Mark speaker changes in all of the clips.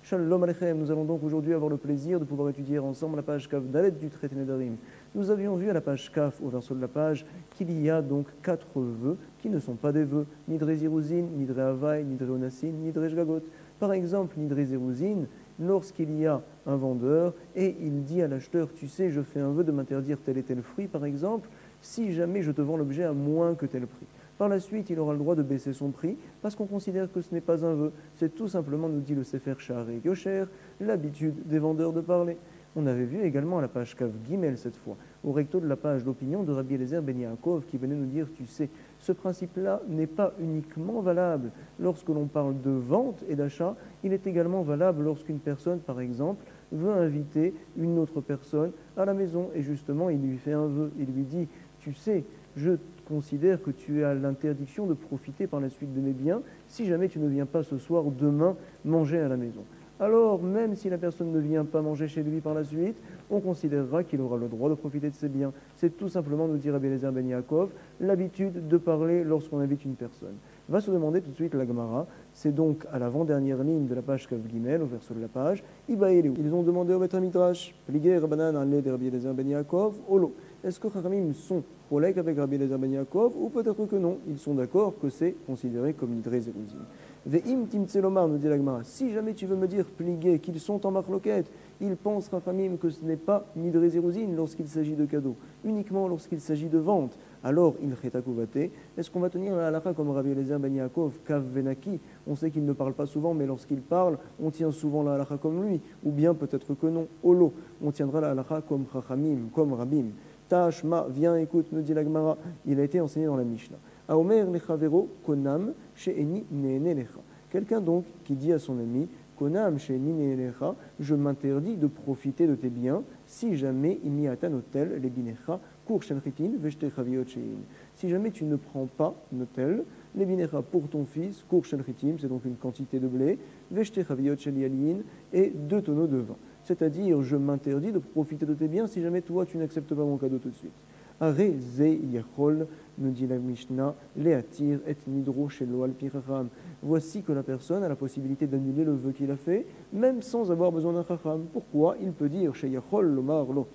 Speaker 1: Shalom Aleichem, nous allons donc aujourd'hui avoir le plaisir de pouvoir étudier ensemble la page Kaf Dalet du traité Nedarim. Nous avions vu à la page Kaf, au verso de la page, qu'il y a donc 4 vœux qui ne sont pas des vœux, Nidre Ziruzin, Nidre Havai, Nidre Onassin, Nidre Jgagot. Par exemple, Nidre Ziruzin, lorsqu'il y a un vendeur et il dit à l'acheteur, tu sais, je fais un vœu de m'interdire tel et tel fruit, par exemple, si jamais je te vends l'objet à moins que tel prix. Par la suite, il aura le droit de baisser son prix parce qu'on considère que ce n'est pas un vœu. C'est tout simplement, nous dit le Sefer Sha'arei Yosher, l'habitude des vendeurs de parler. On avait vu également à la page Kav Gimel cette fois, au recto de la page l'opinion de Rabbi Eliezer Ben Yaakov qui venait nous dire, tu sais, ce principe-là n'est pas uniquement valable lorsque l'on parle de vente et d'achat, il est également valable lorsqu'une personne, par exemple, veut inviter une autre personne à la maison et justement il lui fait un vœu, il lui dit, tu sais, je considère que tu as l'interdiction de profiter par la suite de mes biens si jamais tu ne viens pas ce soir ou demain manger à la maison. Alors, même si la personne ne vient pas manger chez lui par la suite, on considérera qu'il aura le droit de profiter de ses biens. C'est tout simplement, nous dit Rabbi Eliezer Ben Yaakov, l'habitude de parler lorsqu'on invite une personne. Va se demander tout de suite la Gemara, c'est donc à l'avant-dernière ligne de la page Kav Gimel, au verso de la page, Ibaïleu. Ils ont demandé au Beth Midrash, Pligé Rabbanan Alé de Rabbi Eliezer Ben Yaakov, Olo. Est-ce que Chachamim sont Cholek avec Rabbi Eliezer Ben Yaakov, ou peut-être que non, ils sont d'accord que c'est considéré comme Nidre Zeruzin. Ve'im timtselomar, nous dit la Gemara, si jamais tu veux me dire, Pligé, qu'ils sont en marloquette, ils pensent, Chachamim, que ce n'est pas Nidre Zeruzin lorsqu'il s'agit de cadeaux, uniquement lorsqu'il s'agit de vente. Alors, il chetakuvate, est-ce qu'on va tenir la halakha comme Rabbi Eliezer Ben Yaakov, Kav Venaki? On sait qu'il ne parle pas souvent, mais lorsqu'il parle, on tient souvent la halakha comme lui, ou bien peut-être que non, Olo, on tiendra la halakha comme Chachamim, comme Rabim. Tashma, viens, écoute, nous dit la Gemara, il a été enseigné dans la Mishnah. Aomer lechavero konam she'eni ne'ene lecha. Quelqu'un donc qui dit à son ami, konam she'eni ne'ene lecha, je m'interdis de profiter de tes biens si jamais il n'y a un hôtel, les binecha, kur shenchitin, veshte chaviot she'in. Si jamais tu ne prends pas notel, les binecha pour ton fils, kur shenchitim, c'est donc une quantité de blé, veshte chaviot she'in, et 2 tonneaux de vin. C'est-à-dire, je m'interdis de profiter de tes biens si jamais toi tu n'acceptes pas mon cadeau tout de suite. Are ze yachol, nous dit la Mishnah, leatir et nidro shelo al pi chacham. Voici que la personne a la possibilité d'annuler le vœu qu'il a fait, même sans avoir besoin d'un chacham. Pourquoi? Il peut dire chez yachol lomar lo,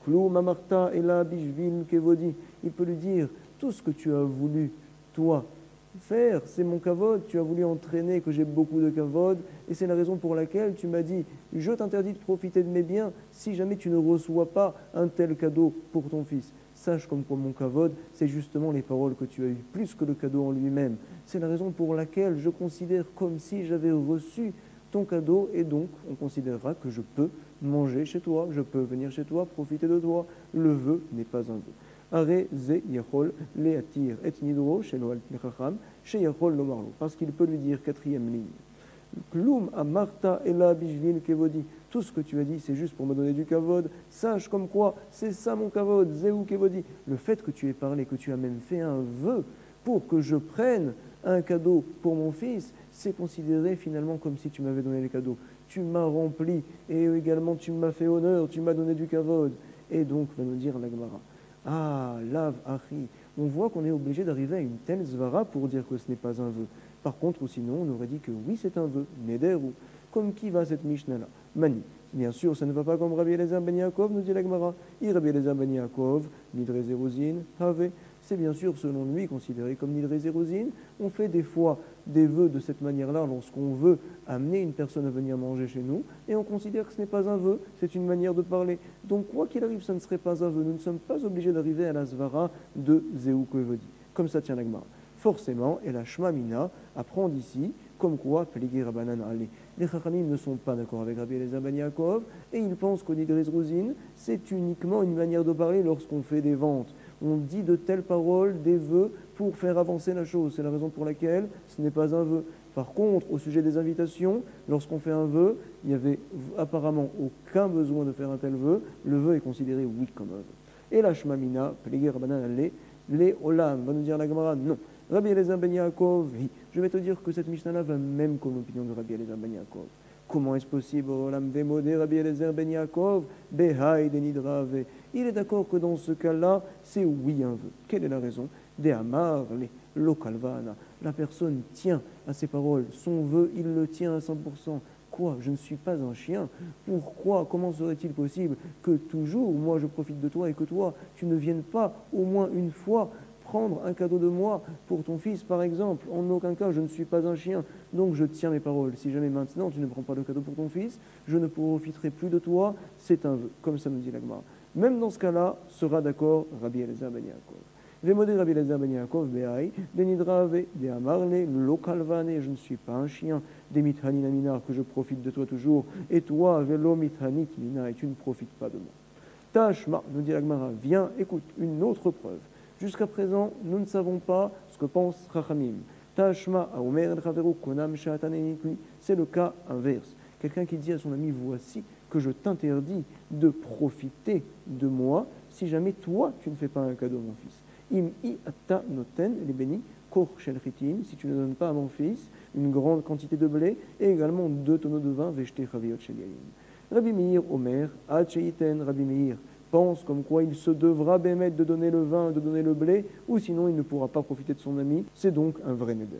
Speaker 1: klum amarta ela bishvil kevodi. Il peut lui dire tout ce que tu as voulu, toi, faire, c'est mon kavod, tu as voulu entraîner que j'ai beaucoup de kavod, et c'est la raison pour laquelle tu m'as dit, je t'interdis de profiter de mes biens si jamais tu ne reçois pas un tel cadeau pour ton fils. Sache comme quoi mon kavod, c'est justement les paroles que tu as eues, plus que le cadeau en lui-même. C'est la raison pour laquelle je considère comme si j'avais reçu ton cadeau, et donc on considérera que je peux manger chez toi, je peux venir chez toi, profiter de toi. Le vœu n'est pas un vœu. Parce qu'il peut lui dire, 4e ligne, Klum amarta ela bishvil kevodi. Tout ce que tu as dit, c'est juste pour me donner du kavod. Sache comme quoi, c'est ça mon kavod, zeu kevodi. Le fait que tu aies parlé, que tu as même fait un vœu pour que je prenne un cadeau pour mon fils, c'est considéré finalement comme si tu m'avais donné les cadeaux. Tu m'as rempli et également tu m'as fait honneur, tu m'as donné du kavod. Et donc, va nous dire la Gemara. Ah, lav achi. On voit qu'on est obligé d'arriver à une telle zvara pour dire que ce n'est pas un vœu. Par contre, ou sinon, on aurait dit que oui, c'est un vœu, neder ou. Comme qui va cette Mishnah-là? Mani. Bien sûr, ça ne va pas comme Rabbi Eliezer Ben Yaakov, nous dit la Gemara. Rabbi Eliezer Ben Yaakov, nidre zeruzin, have. C'est bien sûr, selon lui, considéré comme nidre zeruzin. On fait des fois des vœux de cette manière-là lorsqu'on veut amener une personne à venir manger chez nous, et on considère que ce n'est pas un vœu, c'est une manière de parler. Donc, quoi qu'il arrive, ça ne serait pas un vœu. Nous ne sommes pas obligés d'arriver à la svara de Zeu Kovodi. Comme ça tient la Gemara. Forcément, et la Shma Mina apprend d'ici, comme quoi, Pligé Rabbanan Ale. Les Chachamim ne sont pas d'accord avec Rabbi Eliezer Ben Yaakov, et ils pensent qu'au Nidre Zeruzin, c'est uniquement une manière de parler lorsqu'on fait des ventes. On dit de telles paroles, des vœux, pour faire avancer la chose. C'est la raison pour laquelle ce n'est pas un vœu. Par contre, au sujet des invitations, lorsqu'on fait un vœu, il n'y avait apparemment aucun besoin de faire un tel vœu. Le vœu est considéré, oui, comme un vœu. Et la Shma Mina, Pligé Rabbanan Ale, les Olam, va nous dire la Gemara, non. Rabbi Eliezer Ben Yaakov, je vais te dire que cette Mishnah-là va même comme l'opinion de Rabbi Eliezer Ben Yaakov. Comment est-ce possible, Olam Vemodé, Rabbi Eliezer Ben Yaakov, Behai Denidrave? Il est d'accord que dans ce cas-là, c'est oui un vœu. Quelle est la raison? De Amar, Lokalvana. La personne tient à ses paroles, son vœu, il le tient à 100%. Quoi? Je ne suis pas un chien. Pourquoi? Comment serait-il possible que toujours, moi, je profite de toi et que toi, tu ne viennes pas au moins une fois prendre un cadeau de moi pour ton fils, par exemple? En aucun cas, je ne suis pas un chien, donc je tiens mes paroles. Si jamais maintenant tu ne prends pas de cadeau pour ton fils, je ne profiterai plus de toi. C'est un vœu, comme ça nous dit la Gemara. Même dans ce cas-là, sera d'accord Rabbi Eliezer ben Yaakov. Vemodé Rabbi Eliezer ben Yaakov, Be'ai, Denidrave, De Amarle, Lokalvane, je ne suis pas un chien, des mithanin aminar, que je profite de toi toujours, et toi, Velo mithanit mina, et tu ne profites pas de moi. Tashma, nous dit la Gemara, viens, écoute, une autre preuve. Jusqu'à présent, nous ne savons pas ce que pense Chachamim. Tashma, Aomer el Chaveru, Konam Shatanenikli, c'est le cas inverse. Quelqu'un qui dit à son ami, voici que je t'interdis de profiter de moi si jamais toi, tu ne fais pas un cadeau à mon fils. Im I atta noten, les bénis, kor shel chitin, si tu ne donnes pas à mon fils une grande quantité de blé et également 2 tonneaux de vin, vejte chaviot shel yayin. Rabbi Meir Omer, ad sheiten, Rabbi Meir pense comme quoi il se devra bémettre de donner le vin, de donner le blé, ou sinon il ne pourra pas profiter de son ami. C'est donc un vrai neder.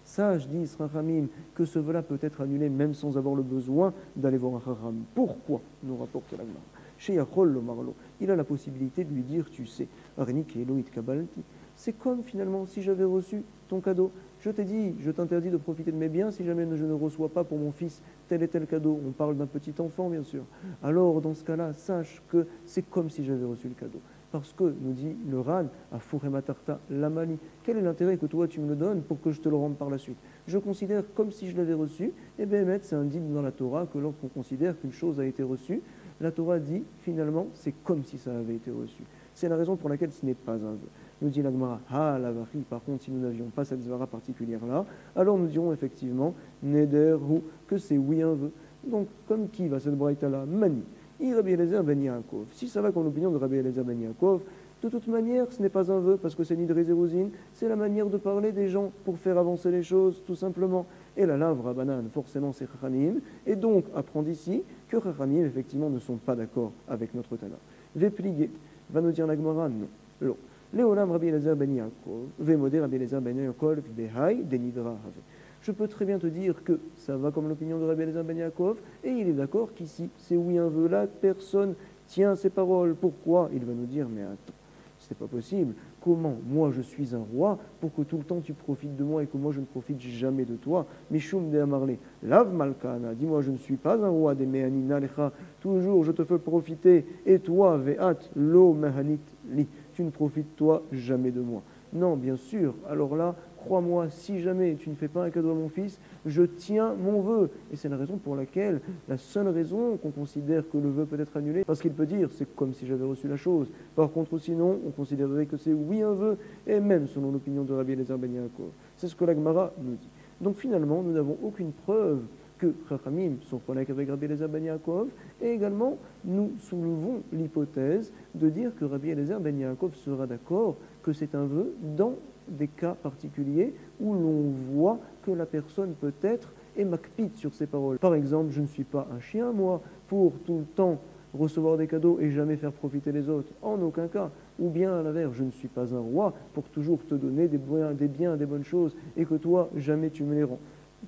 Speaker 1: Sage, disent Chachamim, que ce vœu-là peut être annulé même sans avoir le besoin d'aller voir un Chacham. Pourquoi? Nous rapporte la Gemara. Chez Yachol lo Marlo, il a la possibilité de lui dire, tu sais, Arnik Eloït Kabalti, c'est comme finalement si j'avais reçu ton cadeau. Je t'ai dit, je t'interdis de profiter de mes biens si jamais je ne reçois pas pour mon fils tel et tel cadeau. On parle d'un petit enfant, bien sûr. Alors, dans ce cas-là, sache que c'est comme si j'avais reçu le cadeau. Parce que, nous dit le Ran, à Fourematarta, Lamali, quel est l'intérêt que toi tu me le donnes pour que je te le rende par la suite? Je considère comme si je l'avais reçu, et bien, c'est un dîme dans la Torah que lorsqu'on considère qu'une chose a été reçue, la Torah dit, finalement, c'est comme si ça avait été reçu. C'est la raison pour laquelle ce n'est pas un vœu. Nous dit la Gemara, ah la varie, par contre, si nous n'avions pas cette zvara particulière-là, alors nous dirons effectivement, neder ou, que c'est oui un vœu. Donc, comme qui va cette braïta-là? Mani. Rabbi Eliezer ben Yaakov. Si ça va comme l'opinion de Rabbi Eliezer ben Yaakov, de toute manière, ce n'est pas un vœu, parce que c'est Nidre Zérouzine, c'est la manière de parler des gens pour faire avancer les choses, tout simplement. Et la lave Rabbanan, forcément, c'est Chachamim. Et donc, apprend d'ici que Chachamim, effectivement, ne sont pas d'accord avec notre Tana. Véplié, va nous dire la Gemara, non. Léolam Rabbi Eliezer ben Yaakov, Vémodé Rabbi Eliezer ben Yaakov, Behai, Denidra Have. Je peux très bien te dire que ça va comme l'opinion de Rabbi Eliezer ben Yaakov, et il est d'accord qu'ici, c'est oui un vœu là, personne tient ses paroles. Pourquoi? Il va nous dire, mais attends, c'est pas possible. Comment? Moi, je suis un roi pour que tout le temps tu profites de moi et que moi, je ne profite jamais de toi. Mishum de Amarle, Lav Malkana, dis-moi, je ne suis pas un roi des Mehanina Lecha, toujours je te fais profiter, et toi, Ve'at, Lo Mehanit Li, tu ne profites toi jamais de moi. Non, bien sûr, alors là, crois-moi, si jamais tu ne fais pas un cadeau à mon fils, je tiens mon vœu. Et c'est la raison pour laquelle, la seule raison qu'on considère que le vœu peut être annulé, parce qu'il peut dire, c'est comme si j'avais reçu la chose. Par contre, sinon, on considérerait que c'est oui un vœu, et même selon l'opinion de Rabbi Eliezer ben Yaakov. C'est ce que la Gemara nous dit. Donc finalement, nous n'avons aucune preuve que Chachamim sont connectés avec Rabbi Eliezer ben Yaakov, et également, nous soulevons l'hypothèse de dire que Rabbi Eliezer ben Yaakov sera d'accord que c'est un vœu dans des cas particuliers où l'on voit que la personne peut-être est makpite sur ses paroles. Par exemple, je ne suis pas un chien, moi, pour tout le temps recevoir des cadeaux et jamais faire profiter les autres, en aucun cas. Ou bien à l'inverse, je ne suis pas un roi pour toujours te donner des biens, des bonnes choses, et que toi, jamais tu me les rends.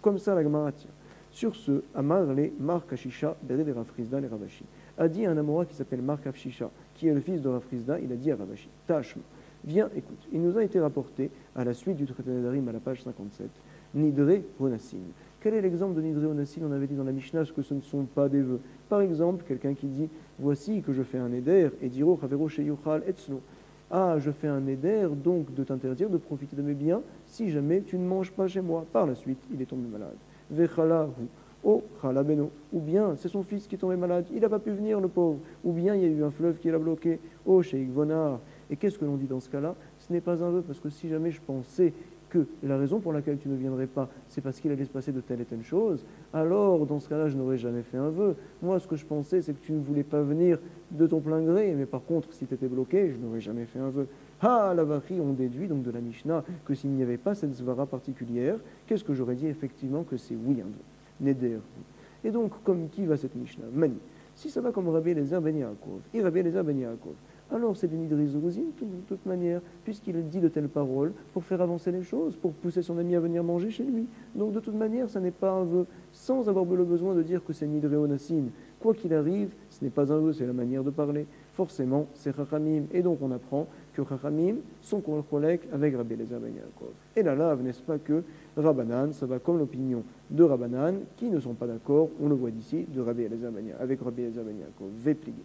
Speaker 1: Comme ça, la Gemara tient. Sur ce, Amar le Mark Afshisha, Bered et Rafrizda les Ravashi, a dit à un Amora qui s'appelle Mark Afshisha, qui est le fils de Rafrizda, il a dit à Ravashi, Tashma, viens, écoute, il nous a été rapporté, à la suite du traité d'Adarim à la page 57, Nidre Honassin. Quel est l'exemple de Nidre Honassin? On avait dit dans la Mishnah que ce ne sont pas des vœux. Par exemple, quelqu'un qui dit, voici que je fais un éder, et diro Chavero Sheyuchal Etzlo. Ah, je fais un éder, donc de t'interdire de profiter de mes biens, si jamais tu ne manges pas chez moi. Par la suite, il est tombé malade. Vechalahu. Oh, Khalabeno. Ou bien, c'est son fils qui est tombé malade, il n'a pas pu venir, le pauvre. Ou bien, il y a eu un fleuve qui l'a bloqué. Oh, Sheikh Vonar. Et qu'est-ce que l'on dit dans ce cas-là? Ce n'est pas un vœu, parce que si jamais je pensais que la raison pour laquelle tu ne viendrais pas, c'est parce qu'il allait se passer de telle et telle chose, alors dans ce cas-là, je n'aurais jamais fait un vœu. Moi, ce que je pensais, c'est que tu ne voulais pas venir de ton plein gré, mais par contre, si tu étais bloqué, je n'aurais jamais fait un vœu. Ah, la varie, on déduit donc de la Mishnah que s'il n'y avait pas cette zvara particulière, qu'est-ce que j'aurais dit effectivement que c'est oui un vœu. Neder. Et donc, comme qui va cette Mishnah? Mani. Si ça va comme Rabbi Eliezer ben Yaakov, et Rabbi Eliezer ben Yaakov, alors c'est des nidri zeruzin de toute manière, puisqu'il dit de telles paroles pour faire avancer les choses, pour pousser son ami à venir manger chez lui. Donc de toute manière, ça n'est pas un vœu, sans avoir le besoin de dire que c'est nidri onassin. Quoi qu'il arrive, ce n'est pas un vœu, c'est la manière de parler. Forcément, c'est Chachamim. Et donc on apprend que Chachamim sont cholek avec Rabbi Eliezer ben Yaakov. Et la lave, n'est-ce pas que Rabbanan, ça va comme l'opinion de Rabbanan, qui ne sont pas d'accord, on le voit d'ici, de Rabbi Eliezer ben Yaakov, avec Rabbi Eliezer ben Yaakov, véplié.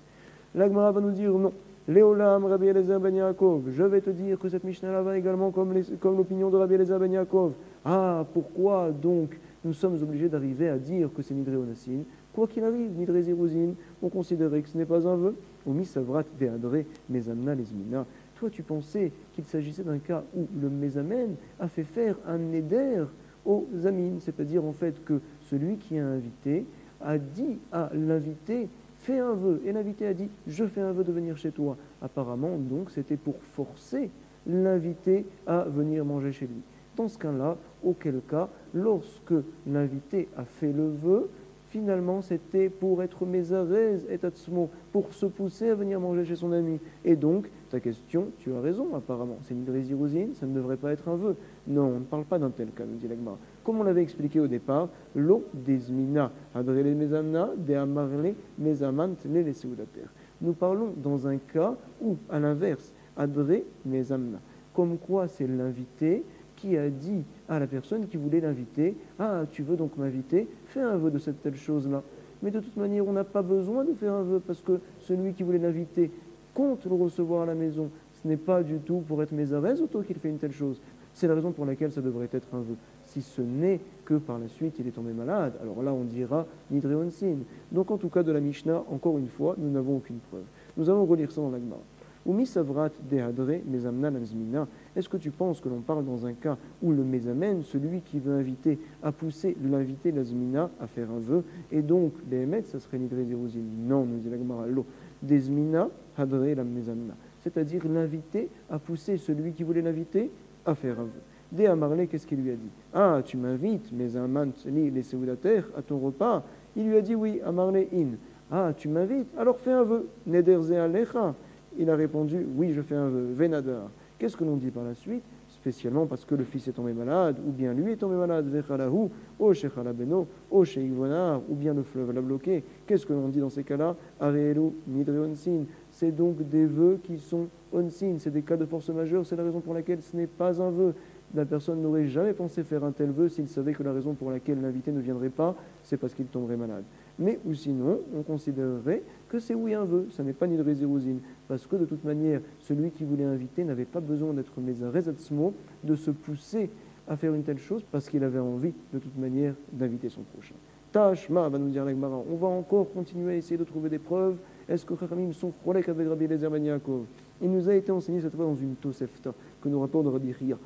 Speaker 1: L'Agmara va nous dire non. Léolam Rabbi Eliezer ben Yaakov, je vais te dire que cette Mishnah va également comme l'opinion de Rabbi Eliezer ben Yaakov. Ah, pourquoi donc nous sommes obligés d'arriver à dire que c'est Nidre Onassin? Quoi qu'il arrive, Nidre Ziruzin, on considérait que ce n'est pas un vœu. Ou Misavrat Deadre Mezamna Lesmina. Toi, tu pensais qu'il s'agissait d'un cas où le Mezamen a fait faire un Neder aux Amin, c'est-à-dire en fait que celui qui a invité a dit à l'invité fais un vœu, et l'invité a dit je fais un vœu de venir chez toi. Apparemment, donc, c'était pour forcer l'invité à venir manger chez lui. Dans ce cas-là, auquel cas, lorsque l'invité a fait le vœu, finalement, c'était pour être mésarez et atzmo, pour se pousser à venir manger chez son ami. Et donc, ta question, tu as raison, apparemment. C'est une drésirosine, ça ne devrait pas être un vœu. Non, on ne parle pas d'un tel cas, nous dit l'Agmara. Comme on l'avait expliqué au départ, lo desmina, adrele mesamna, de amarle mesamant les seudater. Nous parlons dans un cas où, à l'inverse, adre mesamna. Comme quoi, c'est l'invité qui a dit à la personne qui voulait l'inviter, ah, tu veux donc m'inviter, fais un vœu de cette telle chose-là. Mais de toute manière, on n'a pas besoin de faire un vœu parce que celui qui voulait l'inviter compte le recevoir à la maison. Ce n'est pas du tout pour être mésarès autant qu'il fait une telle chose. C'est la raison pour laquelle ça devrait être un vœu. Si ce n'est que par la suite il est tombé malade, alors là on dira Nidre Onsin. Donc en tout cas de la Mishnah, encore une fois, nous n'avons aucune preuve. Nous allons relire ça dans l'Agmara. Umi savrat dehadre mezamna lanzmina. Est-ce que tu penses que l'on parle dans un cas où le mezamen, celui qui veut inviter, a poussé l'invité lazmina à faire un vœu, et donc behemet, ça serait nidre zeruzin? Non, nous dit la Gemara, lo desmina hadre la mezamna. C'est-à-dire l'invité a poussé celui qui voulait l'inviter à faire un vœu. Dé Amarle, qu'est-ce qu'il lui a dit? Ah, tu m'invites, mezaman les seudater, à ton repas? Il lui a dit oui, Amarle in. Ah, tu m'invites, alors fais un vœu. Neder ze alecha. Il a répondu, oui, je fais un vœu, Venadar. Qu'est-ce que l'on dit par la suite? Spécialement parce que le fils est tombé malade, ou bien lui est tombé malade, Vechalahu, o Shechalabeno, o Sheikvonar, ou bien le fleuve l'a bloqué. Qu'est-ce que l'on dit dans ces cas-là? Areelu, Nidre Onsin. C'est donc des vœux qui sont Onsin, c'est des cas de force majeure, c'est la raison pour laquelle ce n'est pas un vœu. La personne n'aurait jamais pensé faire un tel vœu s'il savait que la raison pour laquelle l'invité ne viendrait pas, c'est parce qu'il tomberait malade. Mais ou sinon, on considérerait que c'est oui un vœu, ça n'est pas Nidre Zeruzin, parce que de toute manière, celui qui voulait inviter n'avait pas besoin d'être Mezarez Atzmo, de se pousser à faire une telle chose, parce qu'il avait envie, de toute manière, d'inviter son prochain. Tashma, va nous dire l'Agmara, on va encore continuer à essayer de trouver des preuves. Est-ce que Chachamim sont cholek avec Rabbi Eliezer ben Yaakov? Il nous a été enseigné cette fois dans une Tosefta, que nous rapporte Rabbi Chia.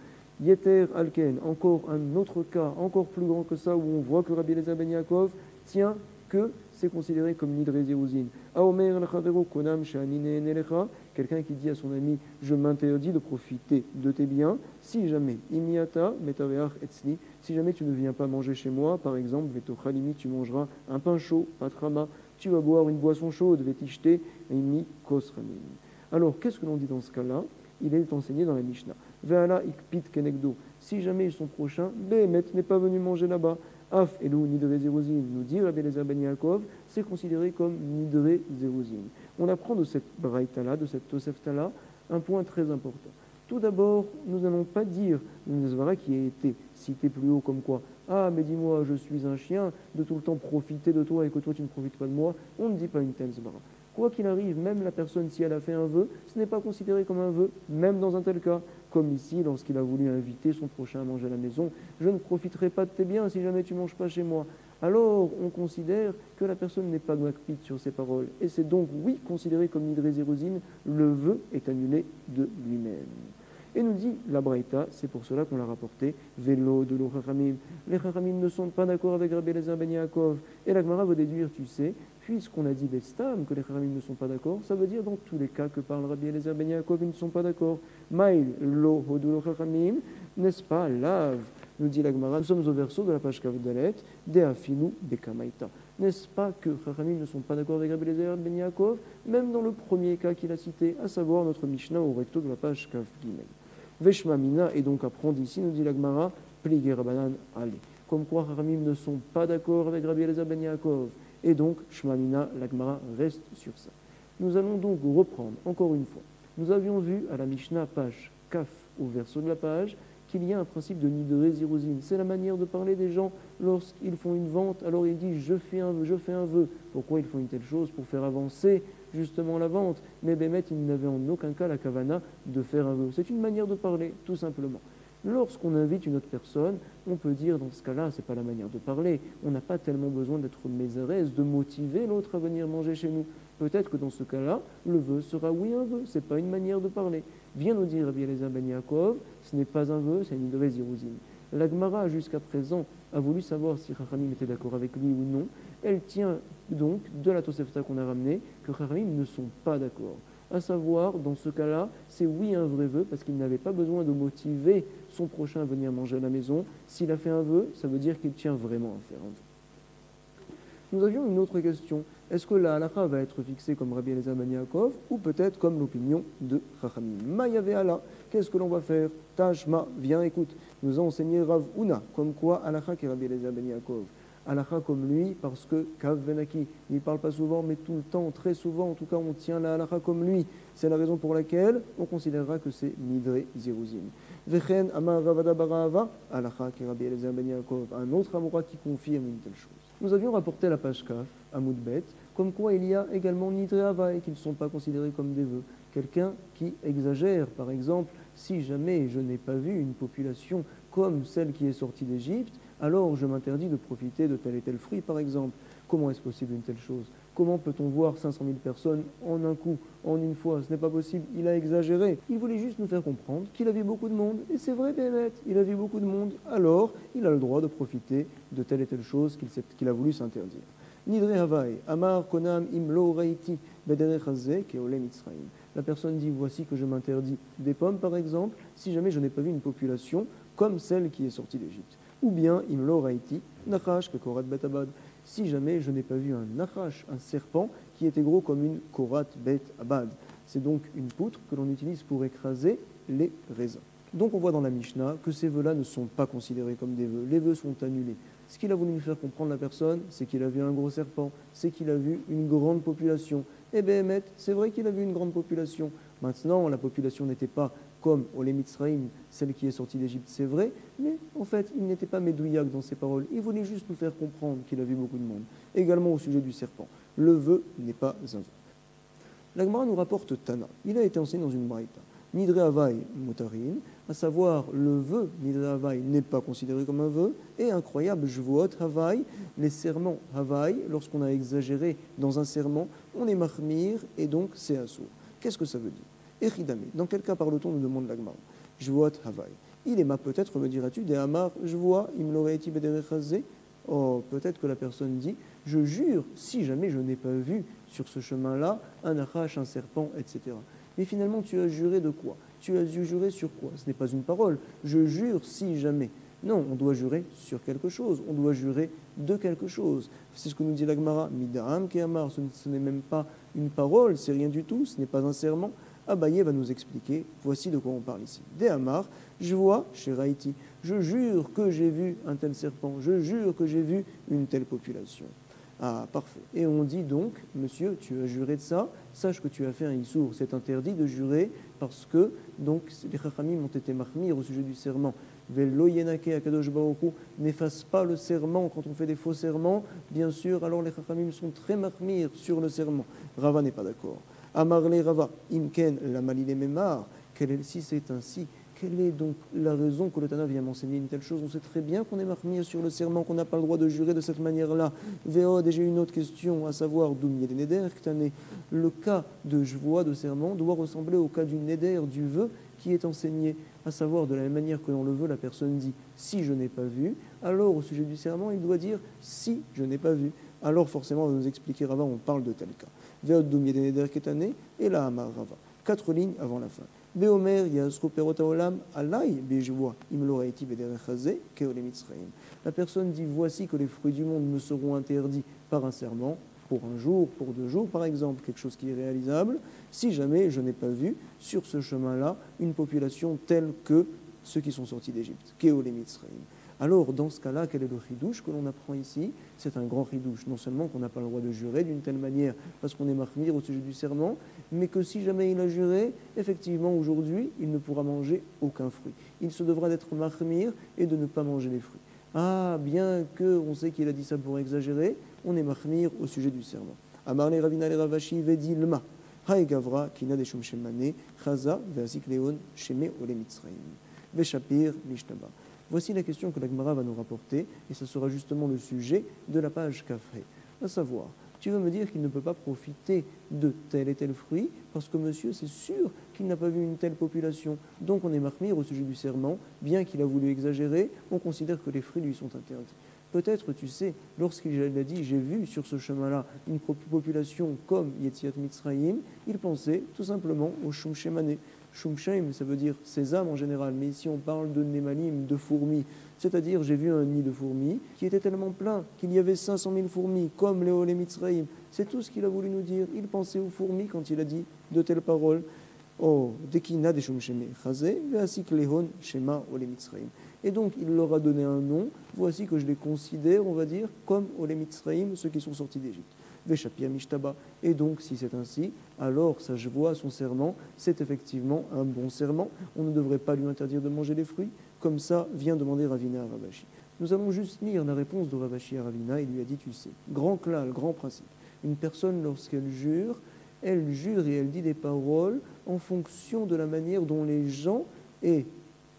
Speaker 1: Yeter Alken, encore un autre cas, encore plus grand que ça, où on voit que Rabbi Eliezer ben Yaakov tient que c'est considéré comme Nidre Zeruzin. Aomer al-Chavero konam she'anine nelecha, quelqu'un qui dit à son ami, je m'interdis de profiter de tes biens, si jamais, imiata metaveach etzli, si jamais tu ne viens pas manger chez moi, par exemple, vetochalimi, tu mangeras un pain chaud, patrama, tu vas boire une boisson chaude, vetishte, imi kosramim. Alors, qu'est-ce que l'on dit dans ce cas-là? Il est enseigné dans la Mishnah. Ve'ala ikpit kenegdo. Si jamais son prochain, Behemet n'est pas venu manger là-bas, Af elou nidre zeruzin, nous dit Rabbi Eliezer ben Yaakov, c'est considéré comme nidre zeruzin. On apprend de cette braïta-là, de cette tosefta-là, un point très important. Tout d'abord, nous n'allons pas dire une zvara qui a été citée plus haut comme quoi, ah mais dis-moi, je suis un chien, de tout le temps profiter de toi et que toi tu ne profites pas de moi. On ne dit pas une telle zvara. Quoi qu'il arrive, même la personne, si elle a fait un vœu, ce n'est pas considéré comme un vœu, même dans un tel cas. Comme ici, lorsqu'il a voulu inviter son prochain à manger à la maison, je ne profiterai pas de tes biens si jamais tu ne manges pas chez moi. Alors, on considère que la personne n'est pas makpid sur ses paroles. Et c'est donc, oui, considéré comme nidre zeruzin, le vœu est annulé de lui-même. Et nous dit la Braïta, c'est pour cela qu'on l'a rapporté, Vélo de l'Ochachamim. Les Chachamim ne sont pas d'accord avec Rabbi Eliezer ben Yaakov. Et la Gemara veut déduire, tu sais, puisqu'on a dit Bestam, que les Chachamim ne sont pas d'accord, ça veut dire dans tous les cas que parle Rabbi Eliezer ben Yaakov, ils ne sont pas d'accord. Maïl, lo hodu l'Ochachamim, n'est-ce pas, lave, nous dit la Gemara. Nous sommes au verso de la page Kavdalet, de Afinu Bekamaita. N'est-ce pas que Chachamim ne sont pas d'accord avec Rabbi Eliezer ben Yaakov, même dans le premier cas qu'il a cité, à savoir notre Mishnah au recto de la page Kaf Gimel. Veshma Mina, et donc apprendre ici, nous dit la Gemara, Pligé Rabbanan Ale. Comme quoi Chachamim ne sont pas d'accord avec Rabbi Eliezer ben Yaakov. Et donc, Shma Mina, la Gemara reste sur ça. Nous allons donc reprendre encore une fois. Nous avions vu à la Mishnah, page Kaf, au verso de la page, qu'il y a un principe de nidré ziruzin. C'est la manière de parler des gens lorsqu'ils font une vente. Alors ils disent je fais un vœu. Pourquoi ils font une telle chose? Pour faire avancer justement la vente. Mais Bémet, il n'avait en aucun cas la kavana de faire un vœu. C'est une manière de parler, tout simplement. Lorsqu'on invite une autre personne, on peut dire dans ce cas-là, c'est pas la manière de parler. On n'a pas tellement besoin d'être mésarès, de motiver l'autre à venir manger chez nous. Peut-être que dans ce cas-là, le vœu sera oui un vœu. C'est pas une manière de parler. Vient nous dire Rabbi Eliezer ben Yaakov, ce n'est pas un vœu, c'est une nidré ziruzin. La Gemara, jusqu'à présent, a voulu savoir si Chachamim était d'accord avec lui ou non. Elle tient donc de la Tosefta qu'on a ramenée que Chachamim ne sont pas d'accord. À savoir, dans ce cas-là, c'est oui un vrai vœu, parce qu'il n'avait pas besoin de motiver son prochain à venir manger à la maison. S'il a fait un vœu, ça veut dire qu'il tient vraiment à faire un vœu. Nous avions une autre question. Est-ce que la halakha va être fixée comme Rabbi Eliezer ben Yaakov, ou peut-être comme l'opinion de Chachamim? Ma'yave Allah, qu'est-ce que l'on va faire? Tashma, viens, écoute. Nous a enseigné Rav Huna, comme quoi halakha qui est Rabbi Eliezer ben Yaakov. Halakha comme lui, parce que Kav Venaki, il ne parle pas souvent, mais tout le temps, très souvent, en tout cas, on tient la halakha comme lui. C'est la raison pour laquelle on considérera que c'est Nidré Ziruzin. Vechen Amar Ravada Barahava, halakha qui est Rabbi Eliezer ben Yaakov, un autre Amoura qui confirme une telle chose. Nous avions rapporté la page Kaf, à Moudbet, comme quoi il y a également Nidré Havaï, qui ne sont pas considérés comme des vœux. Quelqu'un qui exagère, par exemple, si jamais je n'ai pas vu une population comme celle qui est sortie d'Égypte, alors je m'interdis de profiter de tel et tel fruit, par exemple. Comment est-ce possible une telle chose? Comment peut-on voir 500 000 personnes en un coup, en une fois? Ce n'est pas possible, il a exagéré. Il voulait juste nous faire comprendre qu'il a vu beaucoup de monde, et c'est vrai, Bémet, il a vu beaucoup de monde, alors il a le droit de profiter de telle et telle chose qu'il a voulu s'interdire. Nidré Havaï, Amar Konam Imlo Reiti, Bederech Hazeh, Keole Mitzrayim. La personne dit, voici que je m'interdis des pommes, par exemple, si jamais je n'ai pas vu une population comme celle qui est sortie d'Égypte. Ou bien, Imlo Raiti, Nachash, Kekorat Bet-Abad, si jamais je n'ai pas vu un Nachash, un serpent, qui était gros comme une Korat Bet-Abad. C'est donc une poutre que l'on utilise pour écraser les raisins. Donc on voit dans la Mishnah que ces vœux-là ne sont pas considérés comme des vœux. Les vœux sont annulés. Ce qu'il a voulu nous faire comprendre la personne, c'est qu'il a vu un gros serpent, c'est qu'il a vu une grande population. Et Béhémet, c'est vrai qu'il a vu une grande population. Maintenant, la population n'était pas comme Olé Mitzraïm, celle qui est sortie d'Égypte, c'est vrai, mais en fait, il n'était pas médouillac dans ses paroles. Il voulait juste nous faire comprendre qu'il a vu beaucoup de monde. Également au sujet du serpent. Le vœu n'est pas un vœu. La Gemara nous rapporte Tana. Il a été enseigné dans une braïta. Nidré Havaï Mutarin, à savoir le vœu Nidré Havaï n'est pas considéré comme un vœu, et incroyable Jvuot Havaï, les serments Havaï, lorsqu'on a exagéré dans un serment, on est mahmir et donc c'est assour. Qu'est-ce que ça veut dire? Echidame, dans quel cas parle-t-on, nous demande la Gemara. Jvuot Havaï. Il est ma, peut-être me diras-tu, des Hamar, je vois, il me l'aurait été Bederechazé. Oh, peut-être que la personne dit, je jure, si jamais je n'ai pas vu sur ce chemin-là un arache, un serpent, etc. Mais finalement, tu as juré de quoi? Tu as juré sur quoi? Ce n'est pas une parole. Je jure si jamais. Non, on doit jurer sur quelque chose. On doit jurer de quelque chose. C'est ce que nous dit la Gemara. Midam Kehamar, ce n'est même pas une parole, c'est rien du tout, ce n'est pas un serment. Abaye va nous expliquer, voici de quoi on parle ici. Des Hamar, je vois chez Raïti, je jure que j'ai vu un tel serpent, je jure que j'ai vu une telle population. Ah, parfait. Et on dit donc, monsieur, tu as juré de ça, sache que tu as fait un issour. C'est interdit de jurer parce que donc les chachamim ont été mahmir au sujet du serment. Velo yenake akadosh baruch hu, n'efface pas le serment quand on fait des faux serments. Bien sûr, alors les chachamim sont très mahmir sur le serment. Rava n'est pas d'accord. Amarle Rava, imken la malile memar. Si c'est ainsi, quelle est donc la raison que le Tana vient m'enseigner une telle chose? On sait très bien qu'on est marmire sur le serment, qu'on n'a pas le droit de jurer de cette manière-là. Véod, et j'ai une autre question, à savoir d'où des neder, le cas de jvoie, de serment, doit ressembler au cas du neder, du vœu qui est enseigné, à savoir de la même manière que dans le vœu, la personne dit si je n'ai pas vu, alors au sujet du serment, il doit dire si je n'ai pas vu. Alors forcément, on va nous expliquer Rava, on parle de tel cas. Véod d'où des neder, et là, Amar Rava. 4 lignes avant la fin. Beomer Yasru Perot Haolam Alai Bejvoa Imloraiti Bederech Hazeh Keole Mitzrayim. La personne dit voici que les fruits du monde me seront interdits par un serment, pour un jour, pour 2 jours par exemple, quelque chose qui est réalisable, si jamais je n'ai pas vu sur ce chemin-là une population telle que ceux qui sont sortis d'Égypte, Keole Mitzrayim. Alors, dans ce cas-là, quel est le chidouche que l'on apprend ici? C'est un grand chidouche. Non seulement qu'on n'a pas le droit de jurer d'une telle manière parce qu'on est mahmir au sujet du serment, mais que si jamais il a juré, effectivement, aujourd'hui, il ne pourra manger aucun fruit. Il se devra d'être mahmir et de ne pas manger les fruits. Ah, bien qu'on sait qu'il a dit ça pour exagérer, on est mahmir au sujet du serment. Amar le Ravina le Ravashi vedi lma. Haï gavra kina deshum shemane chaza ve'asik leon sheme ole mitzrayim. Veshapir mishtaba. Voici la question que la Gemara va nous rapporter, et ce sera justement le sujet de la page Kafré. À savoir, tu veux me dire qu'il ne peut pas profiter de tel et tel fruit, parce que monsieur, c'est sûr qu'il n'a pas vu une telle population. Donc on est mahmir au sujet du serment, bien qu'il a voulu exagérer, on considère que les fruits lui sont interdits. Peut-être, tu sais, lorsqu'il a dit « j'ai vu sur ce chemin-là une population comme Yetziat Mitzrayim », il pensait tout simplement au Shum Shemane. Shum Shem, ça veut dire sésame en général, mais ici on parle de némalim, de fourmis. C'est-à-dire, j'ai vu un nid de fourmis qui était tellement plein qu'il y avait 500 000 fourmis, comme les Olé Mitzrayim. C'est tout ce qu'il a voulu nous dire. Il pensait aux fourmis quand il a dit de telles paroles. Oh, Dekina de Shum Sheme Chazé, Veasik Lehon Shema Olé Mitzrayim. Et donc, il leur a donné un nom. Voici que je les considère, on va dire, comme Olé Mitzrayim, ceux qui sont sortis d'Égypte. Veshapia Mishtaba. Et donc, si c'est ainsi, alors ça, je vois son serment, c'est effectivement un bon serment. On ne devrait pas lui interdire de manger les fruits. Comme ça, vient demander Ravina à Ravashi. Nous allons juste lire la réponse de Ravashi à Ravina. Il lui a dit, tu sais, grand klal, grand principe. Une personne, lorsqu'elle jure et elle dit des paroles en fonction de la manière dont les gens et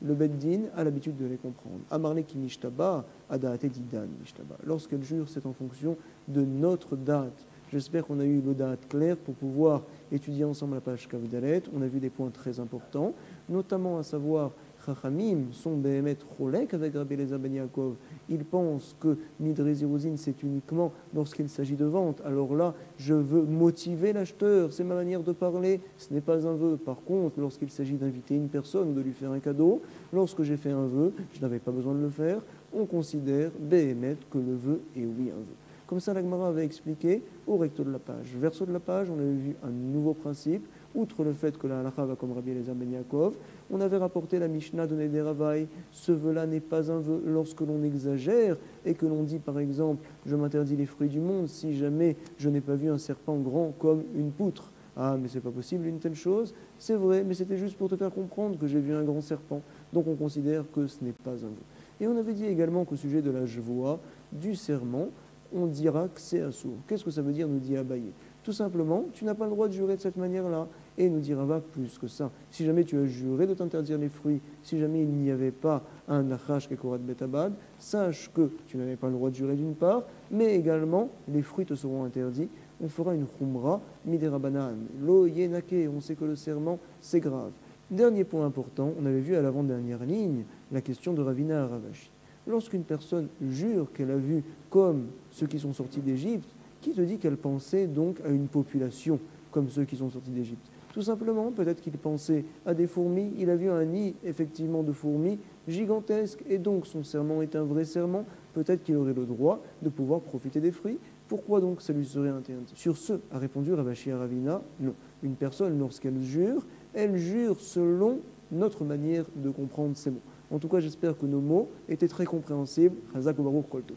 Speaker 1: le Beddin a l'habitude de les comprendre. Amarle ki mishtaba, adaate didan mishtaba. Lorsqu'elle jure, c'est en fonction de notre date. J'espère qu'on a eu le date clair pour pouvoir étudier ensemble la page Kavdalet. On a vu des points très importants, notamment à savoir Chachamim sont Behemet Cholek avec Rabbi Eliezer ben Yaakov. Ils pensent que Nidre Ziruzin c'est uniquement lorsqu'il s'agit de vente. Alors là, je veux motiver l'acheteur, c'est ma manière de parler, ce n'est pas un vœu. Par contre, lorsqu'il s'agit d'inviter une personne ou de lui faire un cadeau, lorsque j'ai fait un vœu, je n'avais pas besoin de le faire, on considère Behemet que le vœu est oui un vœu. Comme ça, la Gemara avait expliqué au recto de la page. Verso de la page, on avait vu un nouveau principe. Outre le fait que la halakha va comme Rabbi Eliezer ben Yaakov, on avait rapporté la Mishnah de Neder Havai. Ce vœu-là n'est pas un vœu lorsque l'on exagère et que l'on dit par exemple « je m'interdis les fruits du monde si jamais je n'ai pas vu un serpent grand comme une poutre ». Ah, mais c'est pas possible une telle chose. C'est vrai, mais c'était juste pour te faire comprendre que j'ai vu un grand serpent. Donc on considère que ce n'est pas un vœu. Et on avait dit également qu'au sujet de la jvoa, du serment, on dira que c'est assourd. Qu'est-ce que ça veut dire, nous dit Abaye? Tout simplement, tu n'as pas le droit de jurer de cette manière-là. Et nous dit Rava plus que ça. Si jamais tu as juré de t'interdire les fruits, si jamais il n'y avait pas un nachash kekorat betabad, sache que tu n'avais pas le droit de jurer d'une part, mais également les fruits te seront interdits. On fera une khumra miderabanan. Lo yenake, on sait que le serment, c'est grave. Dernier point important, on avait vu à l'avant-dernière ligne la question de Ravina à Ravashi. Lorsqu'une personne jure qu'elle a vu comme ceux qui sont sortis d'Égypte, qui te dit qu'elle pensait donc à une population comme ceux qui sont sortis d'Égypte? Tout simplement, peut-être qu'il pensait à des fourmis, il a vu un nid effectivement de fourmis gigantesque, et donc son serment est un vrai serment, peut-être qu'il aurait le droit de pouvoir profiter des fruits. Pourquoi donc ça lui serait interdit? Sur ce, a répondu Ravashi à Ravina, non. Une personne, lorsqu'elle jure, elle jure selon notre manière de comprendre ces mots. En tout cas, j'espère que nos mots étaient très compréhensibles. Chazak ou Baruch Kol Tov.